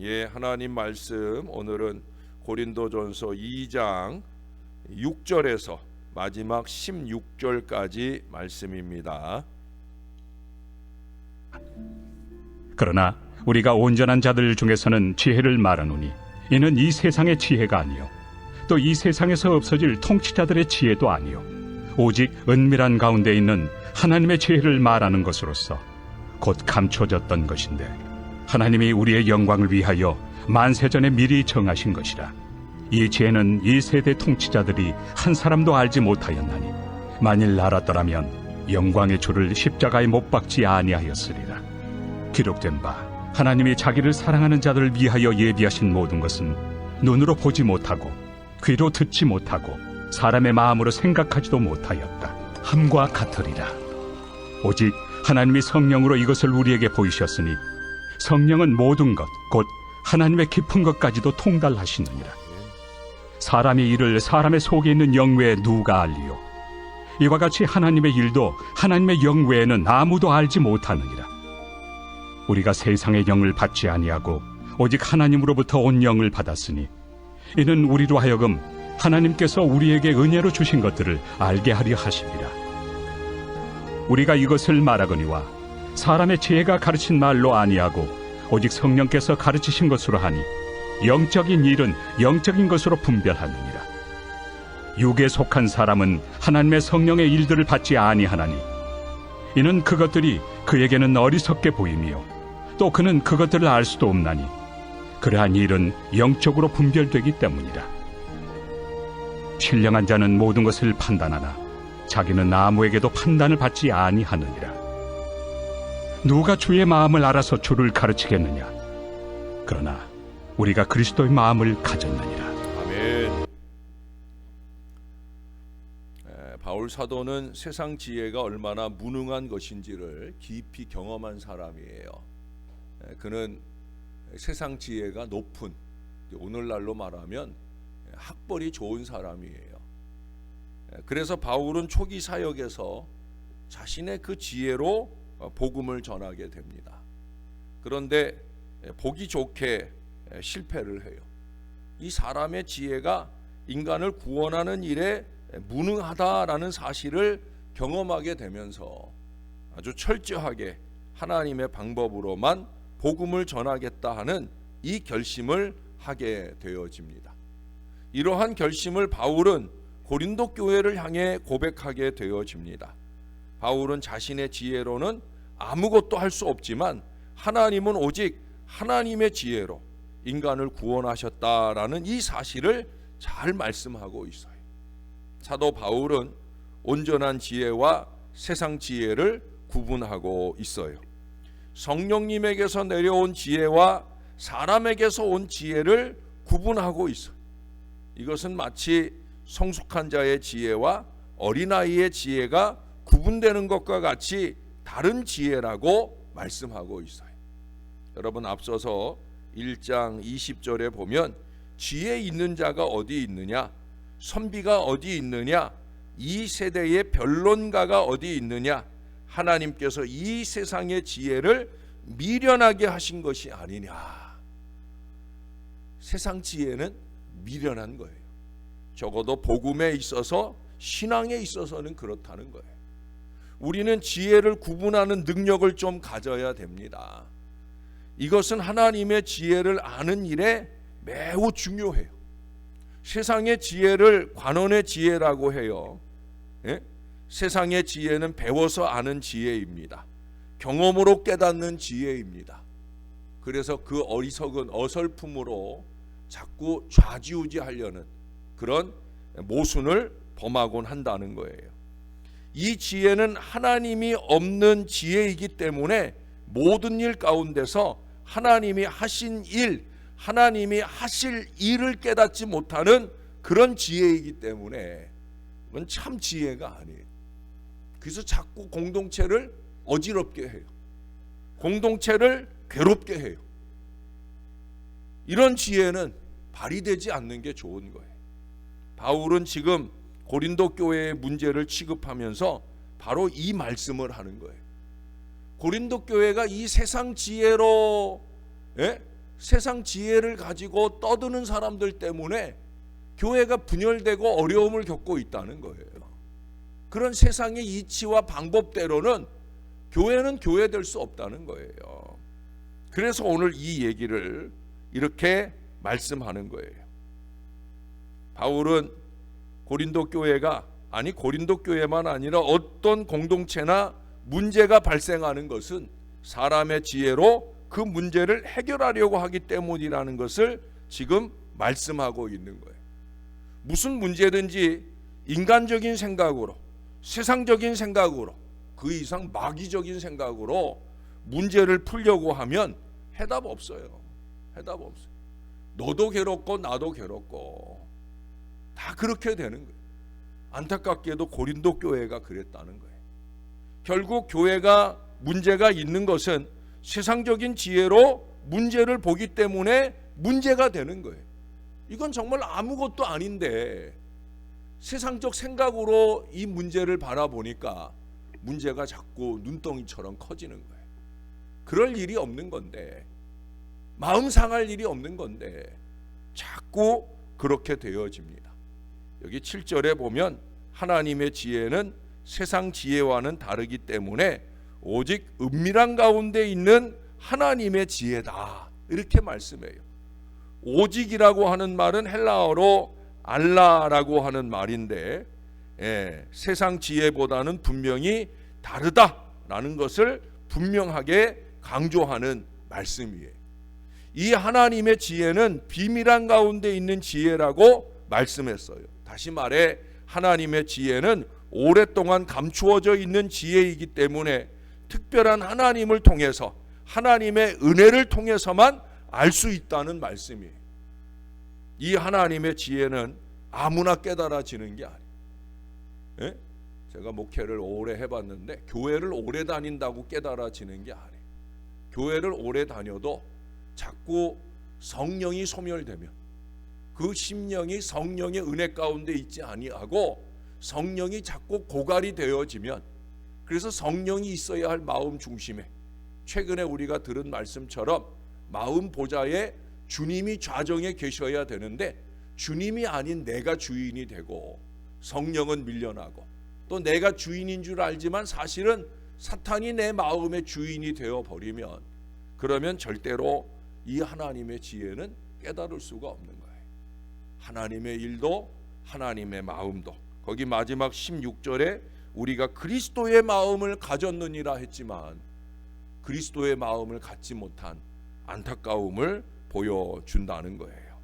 예, 하나님 말씀 오늘은 고린도전서 2장 6절에서 마지막 16절까지 말씀입니다. 그러나 우리가 온전한 자들 중에서는 지혜를 말하노니 이는 이 세상의 지혜가 아니요 또 이 세상에서 없어질 통치자들의 지혜도 아니요 오직 은밀한 가운데 있는 하나님의 지혜를 말하는 것으로서 곧 감춰졌던 것인데 하나님이 우리의 영광을 위하여 만세전에 미리 정하신 것이라. 이 지혜는 이 세대 통치자들이 한 사람도 알지 못하였나니 만일 알았더라면 영광의 주를 십자가에 못 박지 아니하였으리라. 기록된 바 하나님이 자기를 사랑하는 자들을 위하여 예비하신 모든 것은 눈으로 보지 못하고 귀로 듣지 못하고 사람의 마음으로 생각하지도 못하였다 함과 같으리라. 오직 하나님이 성령으로 이것을 우리에게 보이셨으니 성령은 모든 것 곧 하나님의 깊은 것까지도 통달하시느니라. 사람이 이를 사람의 속에 있는 영 외에 누가 알리요? 이와 같이 하나님의 일도 하나님의 영 외에는 아무도 알지 못하느니라. 우리가 세상의 영을 받지 아니하고 오직 하나님으로부터 온 영을 받았으니 이는 우리로 하여금 하나님께서 우리에게 은혜로 주신 것들을 알게 하려 하심이라. 우리가 이것을 말하거니와 사람의 지혜가 가르친 말로 아니하고 오직 성령께서 가르치신 것으로 하니 영적인 일은 영적인 것으로 분별하느니라. 육에 속한 사람은 하나님의 성령의 일들을 받지 아니하나니 이는 그것들이 그에게는 어리석게 보이며 또 그는 그것들을 알 수도 없나니 그러한 일은 영적으로 분별되기 때문이라. 신령한 자는 모든 것을 판단하나 자기는 아무에게도 판단을 받지 아니하느니라. 누가 주의 마음을 알아서 주를 가르치겠느냐? 그러나 우리가 그리스도의 마음을 가졌느니라. 아멘. 바울 사도는 세상 지혜가 얼마나 무능한 것인지를 깊이 경험한 사람이에요. 그는 세상 지혜가 높은, 오늘날로 말하면 학벌이 좋은 사람이에요. 그래서 바울은 초기 사역에서 자신의 그 지혜로 복음을 전하게 됩니다. 그런데 보기 좋게 실패를 해요. 이 사람의 지혜가 인간을 구원하는 일에 무능하다라는 사실을 경험하게 되면서 아주 철저하게 하나님의 방법으로만 복음을 전하겠다 하는 이 결심을 하게 되어집니다. 이러한 결심을 바울은 고린도 교회를 향해 고백하게 되어집니다. 바울은 자신의 지혜로는 아무것도 할 수 없지만 하나님은 오직 하나님의 지혜로 인간을 구원하셨다라는 이 사실을 잘 말씀하고 있어요. 사도 바울은 온전한 지혜와 세상 지혜를 구분하고 있어요. 성령님에게서 내려온 지혜와 사람에게서 온 지혜를 구분하고 있어요. 이것은 마치 성숙한 자의 지혜와 어린아이의 지혜가 구분되는 것과 같이 다른 지혜라고 말씀하고 있어요. 여러분, 앞서서 1장 20절에 보면 지혜 있는 자가 어디 있느냐, 선비가 어디 있느냐, 이 세대의 변론가가 어디 있느냐, 하나님께서 이 세상의 지혜를 미련하게 하신 것이 아니냐. 세상 지혜는 미련한 거예요. 적어도 복음에 있어서, 신앙에 있어서는 그렇다는 거예요. 우리는 지혜를 구분하는 능력을 좀 가져야 됩니다. 이것은 하나님의 지혜를 아는 일에 매우 중요해요. 세상의 지혜를 관원의 지혜라고 해요. 예? 세상의 지혜는 배워서 아는 지혜입니다. 경험으로 깨닫는 지혜입니다. 그래서 그 어리석은 어설픔으로 자꾸 좌지우지하려는 그런 모순을 범하곤 한다는 거예요. 이 지혜는 하나님이 없는 지혜이기 때문에 모든 일 가운데서 하나님이 하신 일, 하나님이 하실 일을 깨닫지 못하는 그런 지혜이기 때문에 그건 참 지혜가 아니에요. 그래서 자꾸 공동체를 어지럽게 해요. 공동체를 괴롭게 해요. 이런 지혜는 발휘되지 않는 게 좋은 거예요. 바울은 지금 고린도 교회의 문제를 취급하면서 바로 이 말씀을 하는 거예요. 고린도 교회가 이 세상 지혜로 세상 지혜를 가지고 떠드는 사람들 때문에 교회가 분열되고 어려움을 겪고 있다는 거예요. 그런 세상의 이치와 방법대로는 교회는 교회될 수 없다는 거예요. 그래서 오늘 이 얘기를 이렇게 말씀하는 거예요. 바울은 고린도 교회가, 아니 고린도 교회만 아니라 어떤 공동체나 문제가 발생하는 것은 사람의 지혜로 그 문제를 해결하려고 하기 때문이라는 것을 지금 말씀하고 있는 거예요. 무슨 문제든지 인간적인 생각으로, 세상적인 생각으로, 그 이상 마귀적인 생각으로 문제를 풀려고 하면 해답 없어요. 해답 없어요. 너도 괴롭고 나도 괴롭고 다 그렇게 되는 거예요. 안타깝게도 고린도 교회가 그랬다는 거예요. 결국 교회가 문제가 있는 것은 세상적인 지혜로 문제를 보기 때문에 문제가 되는 거예요. 이건 정말 아무것도 아닌데 세상적 생각으로 이 문제를 바라보니까 문제가 자꾸 눈덩이처럼 커지는 거예요. 그럴 일이 없는 건데, 마음 상할 일이 없는 건데 자꾸 그렇게 되어집니다. 여기 7절에 보면 하나님의 지혜는 세상 지혜와는 다르기 때문에 오직 은밀한 가운데 있는 하나님의 지혜다, 이렇게 말씀해요. 오직이라고 하는 말은 헬라어로 알라라고 하는 말인데, 세상 지혜보다는 분명히 다르다라는 것을 분명하게 강조하는 말씀이에요. 이 하나님의 지혜는 비밀한 가운데 있는 지혜라고 말씀했어요. 다시 말해 하나님의 지혜는 오랫동안 감추어져 있는 지혜이기 때문에 특별한 하나님을 통해서, 하나님의 은혜를 통해서만 알 수 있다는 말씀이에요. 이 하나님의 지혜는 아무나 깨달아지는 게 아니에요. 제가 목회를 오래 해봤는데 교회를 오래 다닌다고 깨달아지는 게 아니에요. 교회를 오래 다녀도 자꾸 성령이 소멸되면, 그 심령이 성령의 은혜 가운데 있지 아니하고 성령이 자꾸 고갈이 되어지면, 그래서 성령이 있어야 할 마음 중심에, 최근에 우리가 들은 말씀처럼 마음 보좌에 주님이 좌정에 계셔야 되는데 주님이 아닌 내가 주인이 되고 성령은 밀려나고, 또 내가 주인인 줄 알지만 사실은 사탄이 내 마음의 주인이 되어버리면, 그러면 절대로 이 하나님의 지혜는 깨달을 수가 없는 거예요. 하나님의 일도 하나님의 마음도. 거기 마지막 16절에 우리가 그리스도의 마음을 가졌느니라 했지만 그리스도의 마음을 갖지 못한 안타까움을 보여준다는 거예요.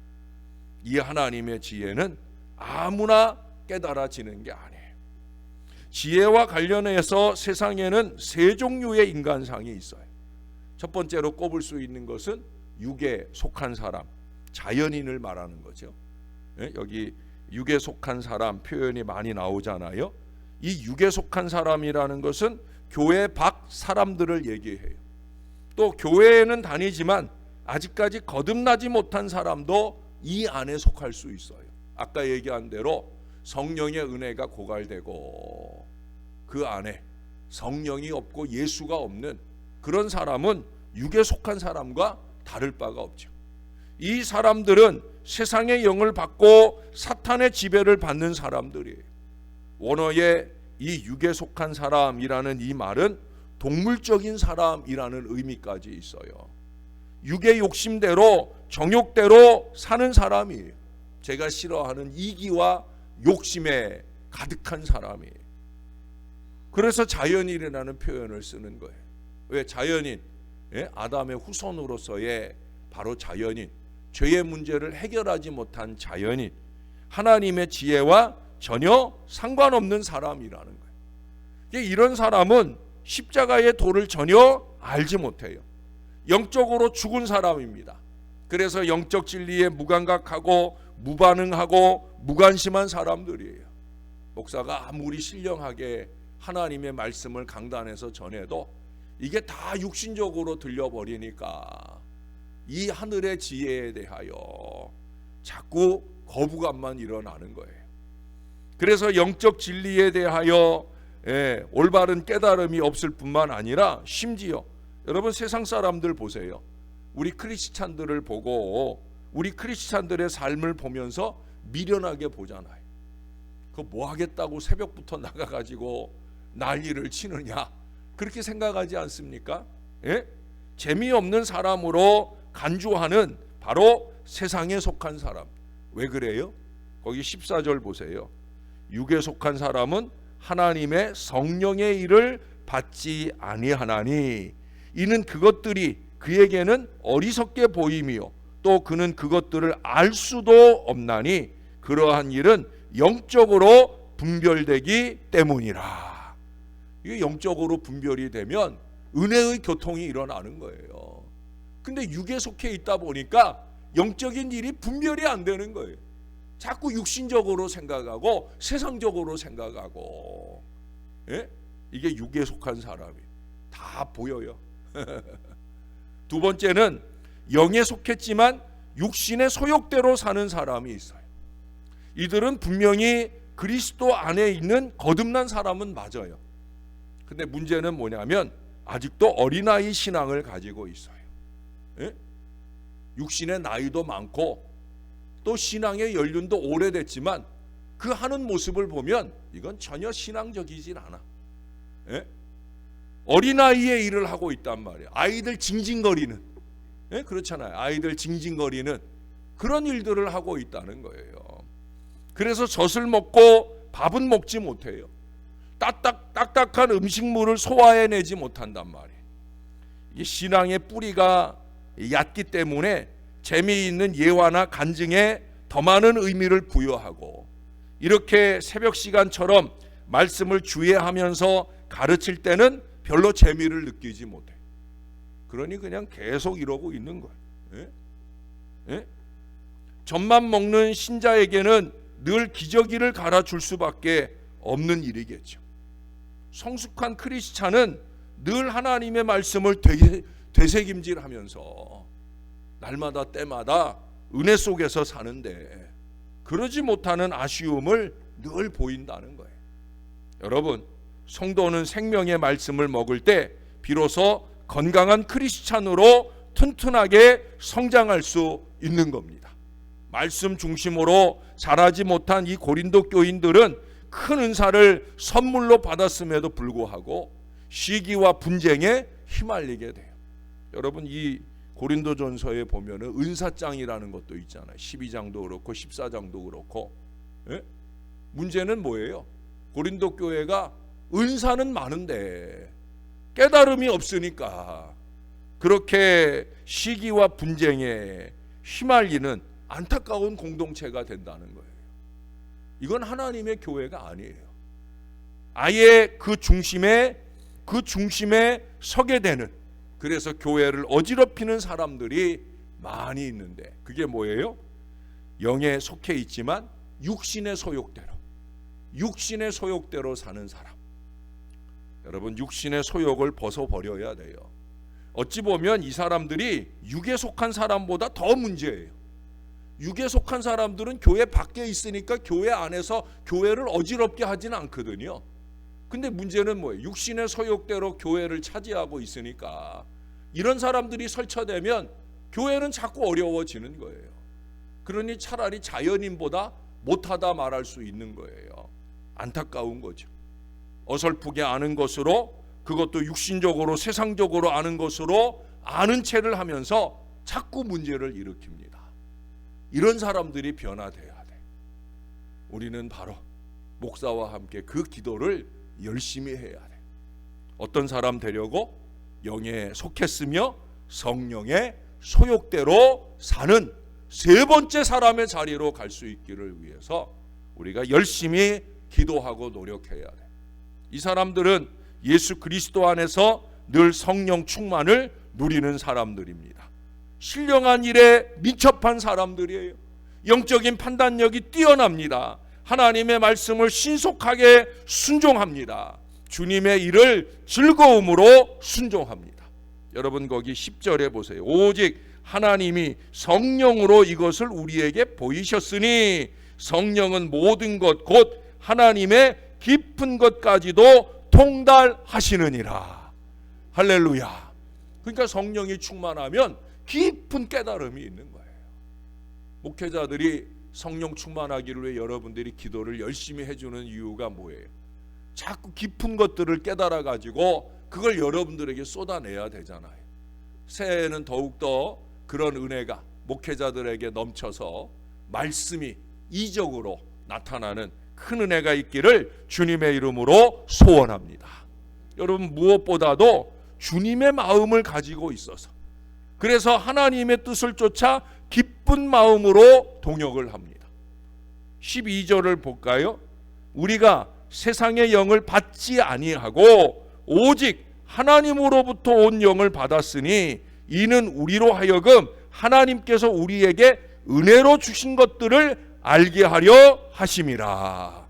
이 하나님의 지혜는 아무나 깨달아지는 게 아니에요. 지혜와 관련해서 세상에는 세 종류의 인간상이 있어요. 첫 번째로 꼽을 수 있는 것은 육에 속한 사람, 자연인을 말하는 거죠. 여기 육에 속한 사람 표현이 많이 나오잖아요. 이 육에 속한 사람이라는 것은 교회 밖 사람들을 얘기해요. 또 교회에는 다니지만 아직까지 거듭나지 못한 사람도 이 안에 속할 수 있어요. 아까 얘기한 대로 성령의 은혜가 고갈되고 그 안에 성령이 없고 예수가 없는 그런 사람은 육에 속한 사람과 다를 바가 없죠. 이 사람들은 세상의 영을 받고 사탄의 지배를 받는 사람들이에요. 원어의 이 육에 속한 사람이라는 이 말은 동물적인 사람이라는 의미까지 있어요. 육의 욕심대로, 정욕대로 사는 사람이에요. 제가 싫어하는 이기와 욕심에 가득한 사람이에요. 그래서 자연인이라는 표현을 쓰는 거예요. 왜 자연인? 아담의 후손으로서의 바로 자연인, 죄의 문제를 해결하지 못한 자연인, 하나님의 지혜와 전혀 상관없는 사람이라는 거예요. 이런 사람은 십자가의 도를 전혀 알지 못해요. 영적으로 죽은 사람입니다. 그래서 영적 진리에 무감각하고 무반응하고 무관심한 사람들이에요. 목사가 아무리 신령하게 하나님의 말씀을 강단에서 전해도 이게 다 육신적으로 들려버리니까 이 하늘의 지혜에 대하여 자꾸 거부감만 일어나는 거예요. 그래서 영적 진리에 대하여 올바른 깨달음이 없을 뿐만 아니라 심지어 여러분 세상 사람들 보세요. 우리 크리스찬들을 보고 우리 크리스찬들의 삶을 보면서 미련하게 보잖아요. 그 뭐 하겠다고 새벽부터 나가가지고 난리를 치느냐, 그렇게 생각하지 않습니까? 예? 재미없는 사람으로 간주하는 바로 세상에 속한 사람. 왜 그래요? 거기 14절 보세요. 육에 속한 사람은 하나님의 성령의 일을 받지 아니하나니 이는 그것들이 그에게는 어리석게 보임이요 또 그는 그것들을 알 수도 없나니 그러한 일은 영적으로 분별되기 때문이라. 이게 영적으로 분별이 되면 은혜의 교통이 일어나는 거예요. 근데 육에 속해 있다 보니까 영적인 일이 분별이 안 되는 거예요. 자꾸 육신적으로 생각하고 세상적으로 생각하고. 예? 이게 육에 속한 사람이 다 보여요. 두 번째는 영에 속했지만 육신의 소욕대로 사는 사람이 있어요. 이들은 분명히 그리스도 안에 있는 거듭난 사람은 맞아요. 근데 문제는 뭐냐면 아직도 어린아이 신앙을 가지고 있어요. 예? 육신의 나이도 많고 또 신앙의 연륜도 오래됐지만 그 하는 모습을 보면 이건 전혀 신앙적이진 않아. 예? 어린아이의 일을 하고 있단 말이에요. 아이들 징징거리는, 예? 그렇잖아요. 아이들 징징거리는 그런 일들을 하고 있다는 거예요. 그래서 젖을 먹고 밥은 먹지 못해요. 딱딱한 음식물을 소화해내지 못한단 말이에요. 이 신앙의 뿌리가 얕기 때문에 재미있는 예화나 간증에 더 많은 의미를 부여하고 이렇게 새벽 시간처럼 말씀을 주의하면서 가르칠 때는 별로 재미를 느끼지 못해. 그러니 그냥 계속 이러고 있는 거예요. 예? 예? 젖만 먹는 신자에게는 늘 기저귀를 갈아줄 수밖에 없는 일이겠죠. 성숙한 크리스찬은 늘 하나님의 말씀을 되새김질하면서 날마다 때마다 은혜 속에서 사는데 그러지 못하는 아쉬움을 늘 보인다는 거예요. 여러분, 성도는 생명의 말씀을 먹을 때 비로소 건강한 크리스찬으로 튼튼하게 성장할 수 있는 겁니다. 말씀 중심으로 자라지 못한 이 고린도 교인들은 큰 은사를 선물로 받았음에도 불구하고 시기와 분쟁에 휘말리게 돼요. 여러분, 이 고린도전서에 보면은 은사장이라는 것도 있잖아요. 12장도 그렇고 14장도 그렇고. 예? 문제는 뭐예요? 고린도 교회가 은사는 많은데 깨달음이 없으니까 그렇게 시기와 분쟁에 휘말리는 안타까운 공동체가 된다는 거예요. 이건 하나님의 교회가 아니에요. 아예 그 중심에 서게 되는, 그래서 교회를 어지럽히는 사람들이 많이 있는데 그게 뭐예요? 영에 속해 있지만 육신의 소욕대로 사는 사람. 여러분, 육신의 소욕을 벗어버려야 돼요. 어찌 보면 이 사람들이 육에 속한 사람보다 더 문제예요. 육에 속한 사람들은 교회 밖에 있으니까 교회 안에서 교회를 어지럽게 하지는 않거든요. 근데 문제는 뭐예요? 육신의 소욕대로 교회를 차지하고 있으니까 이런 사람들이 설쳐되면 교회는 자꾸 어려워지는 거예요. 그러니 차라리 자연인보다 못하다 말할 수 있는 거예요. 안타까운 거죠. 어설프게 아는 것으로, 그것도 육신적으로 세상적으로 아는 것으로 아는 체를 하면서 자꾸 문제를 일으킵니다. 이런 사람들이 변화돼야 돼. 우리는 바로 목사와 함께 그 기도를 열심히 해야 돼. 어떤 사람 되려고? 영에 속했으며 성령의 소욕대로 사는 세 번째 사람의 자리로 갈 수 있기를 위해서 우리가 열심히 기도하고 노력해야 돼. 이 사람들은 예수 그리스도 안에서 늘 성령 충만을 누리는 사람들입니다. 신령한 일에 민첩한 사람들이에요. 영적인 판단력이 뛰어납니다. 하나님의 말씀을 신속하게 순종합니다. 주님의 일을 즐거움으로 순종합니다. 여러분, 거기 10절에 보세요. 오직 하나님이 성령으로 이것을 우리에게 보이셨으니 성령은 모든 것 곧 하나님의 깊은 것까지도 통달하시느니라. 할렐루야. 그러니까 성령이 충만하면 깊은 깨달음이 있는 거예요. 목회자들이 성령 충만하기를 위해 여러분들이 기도를 열심히 해주는 이유가 뭐예요? 자꾸 깊은 것들을 깨달아 가지고 그걸 여러분들에게 쏟아내야 되잖아요. 새해에는 더욱더 그런 은혜가 목회자들에게 넘쳐서 말씀이 이적으로 나타나는 큰 은혜가 있기를 주님의 이름으로 소원합니다. 여러분, 무엇보다도 주님의 마음을 가지고 있어서, 그래서 하나님의 뜻을 쫓아 기쁜 마음으로 동역을 합니다. 12절을 볼까요? 우리가 세상의 영을 받지 아니하고 오직 하나님으로부터 온 영을 받았으니 이는 우리로 하여금 하나님께서 우리에게 은혜로 주신 것들을 알게 하려 하심이라.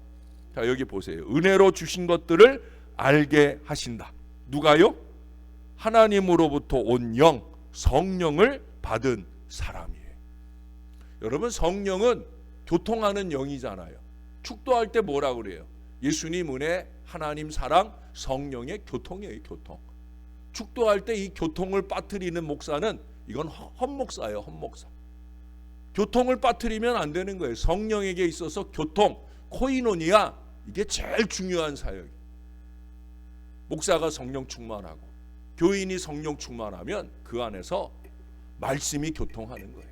자, 여기 보세요. 은혜로 주신 것들을 알게 하신다. 누가요? 하나님으로부터 온 영, 성령을 받은 사람이에요. 여러분, 성령은 교통하는 영이잖아요. 축도할 때 뭐라고 그래요? 예수님 은혜, 하나님 사랑, 성령의 교통이에요. 교통. 축도할 때 이 교통을 빠뜨리는 목사는 이건 헛목사예요. 헛목사. 교통을 빠뜨리면 안 되는 거예요. 성령에게 있어서 교통, 코이노니아, 이게 제일 중요한 사역이에요. 목사가 성령 충만하고 교인이 성령 충만하면 그 안에서 말씀이 교통하는 거예요.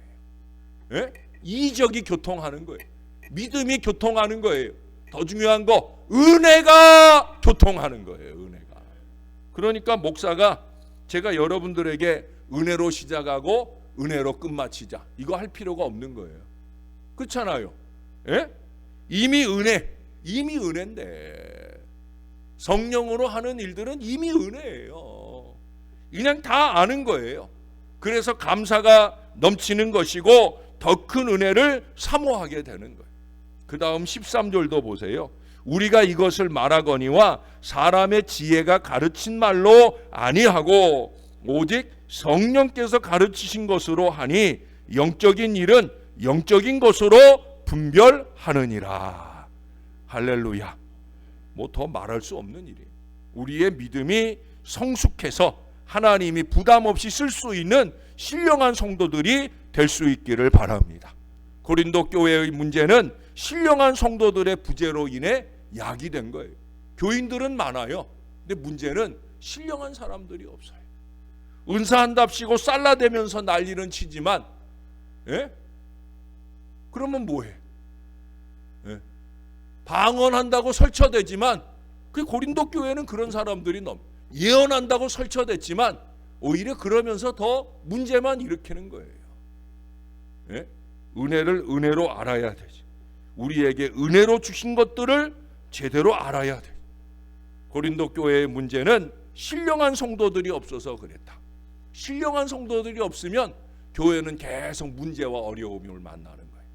예? 이적이 교통하는 거예요. 믿음이 교통하는 거예요. 더 중요한 거, 은혜가 교통하는 거예요. 은혜가. 그러니까 목사가 제가 여러분들에게 은혜로 시작하고 은혜로 끝마치자, 이거 할 필요가 없는 거예요. 그렇잖아요. 예? 이미 은혜인데 성령으로 하는 일들은 이미 은혜예요. 그냥 다 아는 거예요. 그래서 감사가 넘치는 것이고 더 큰 은혜를 사모하게 되는 거예요. 그 다음 13절도 보세요. 우리가 이것을 말하거니와 사람의 지혜가 가르친 말로 아니하고 오직 성령께서 가르치신 것으로 하니 영적인 일은 영적인 것으로 분별하느니라. 할렐루야. 뭐 더 말할 수 없는 일이에요. 우리의 믿음이 성숙해서 하나님이 부담 없이 쓸 수 있는 신령한 성도들이 될 수 있기를 바랍니다. 고린도 교회의 문제는 신령한 성도들의 부재로 인해 야기된 거예요. 교인들은 많아요. 근데 문제는 신령한 사람들이 없어요. 은사한답시고 쌀라대면서 난리는 치지만, 예? 그러면 뭐해? 예? 방언한다고 설쳐대지만, 그 고린도 교회는 그런 사람들이 예언한다고 설쳐댔지만 오히려 그러면서 더 문제만 일으키는 거예요. 예? 은혜를 은혜로 알아야 되지. 우리에게 은혜로 주신 것들을 제대로 알아야 돼. 고린도 교회의 문제는 신령한 성도들이 없어서 그랬다. 신령한 성도들이 없으면 교회는 계속 문제와 어려움을 만나는 거예요.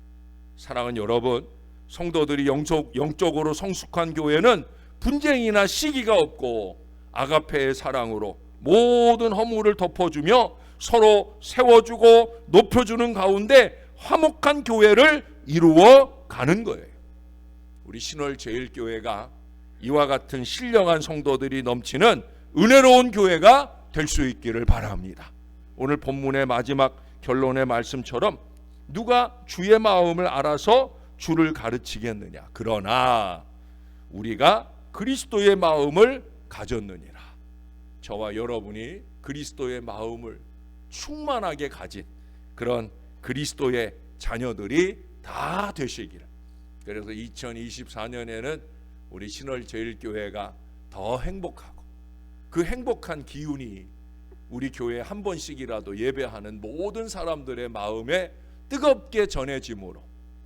사랑하는 여러분, 성도들이 영적으로 성숙한 교회는 분쟁이나 시기가 없고 아가페의 사랑으로 모든 허물을 덮어주며 서로 세워주고 높여주는 가운데 화목한 교회를 이루어 가는 거예요. 우리 신월제일교회가 이와 같은 신령한 성도들이 넘치는 은혜로운 교회가 될 수 있기를 바랍니다. 오늘 본문의 마지막 결론의 말씀처럼 누가 주의 마음을 알아서 주를 가르치겠느냐. 그러나 우리가 그리스도의 마음을 가졌느니라. 저와 여러분이 그리스도의 마음을 충만하게 가진 그런 그리스도의 자녀들이 다 되시기를. 그래서 2024년에는 우리 신월제일교회가 더 행복하고 그 행복한 기운이 우리 교회에 한 번씩이라도 예배하는 모든 사람들의 마음에 뜨겁게 전해짐으로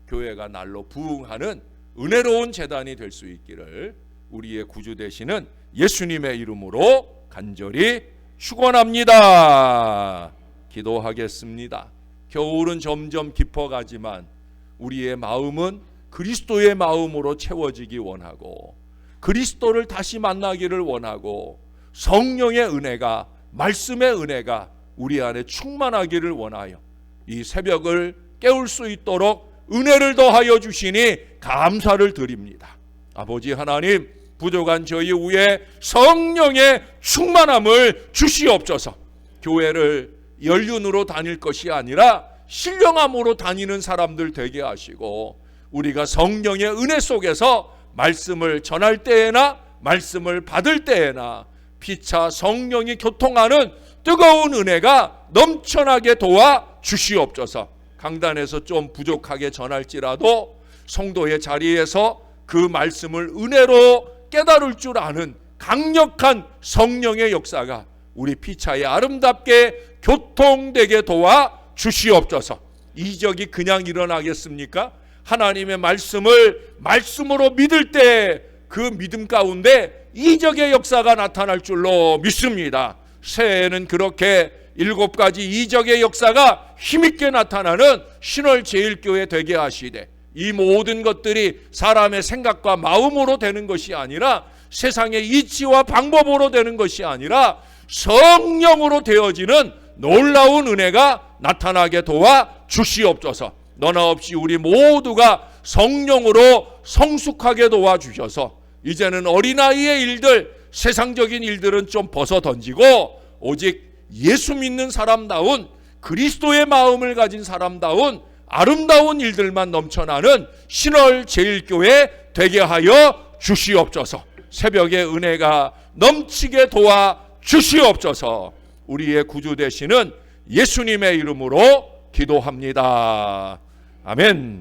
교회가 날로 부흥하는 은혜로운 재단이 될 수 있기를 우리의 구주 되시는 예수님의 이름으로 간절히 축원합니다. 기도하겠습니다. 겨울은 점점 깊어가지만 우리의 마음은 그리스도의 마음으로 채워지기 원하고 그리스도를 다시 만나기를 원하고 성령의 은혜가, 말씀의 은혜가 우리 안에 충만하기를 원하여 이 새벽을 깨울 수 있도록 은혜를 더하여 주시니 감사를 드립니다. 아버지 하나님, 부족한 저희 위에 성령의 충만함을 주시옵소서. 교회를 연륜으로 다닐 것이 아니라 신령함으로 다니는 사람들 되게 하시고, 우리가 성령의 은혜 속에서 말씀을 전할 때에나 말씀을 받을 때에나 피차 성령이 교통하는 뜨거운 은혜가 넘쳐나게 도와 주시옵소서. 강단에서 좀 부족하게 전할지라도 성도의 자리에서 그 말씀을 은혜로 깨달을 줄 아는 강력한 성령의 역사가 우리 피차에 아름답게 교통되게 도와 주시옵소서. 이적이 그냥 일어나겠습니까? 하나님의 말씀을 말씀으로 믿을 때 그 믿음 가운데 이적의 역사가 나타날 줄로 믿습니다. 새해에는 그렇게 7가지 이적의 역사가 힘있게 나타나는 신월제일교회 되게 하시되, 이 모든 것들이 사람의 생각과 마음으로 되는 것이 아니라 세상의 이치와 방법으로 되는 것이 아니라 성령으로 되어지는 놀라운 은혜가 나타나게 도와 주시옵소서. 너나 없이 우리 모두가 성령으로 성숙하게 도와주셔서 이제는 어린아이의 일들, 세상적인 일들은 좀 벗어던지고 오직 예수 믿는 사람다운, 그리스도의 마음을 가진 사람다운 아름다운 일들만 넘쳐나는 신월제일교회 되게 하여 주시옵소서. 새벽의 은혜가 넘치게 도와 주시옵소서. 우리의 구주 되시는 예수님의 이름으로 기도합니다. 아멘.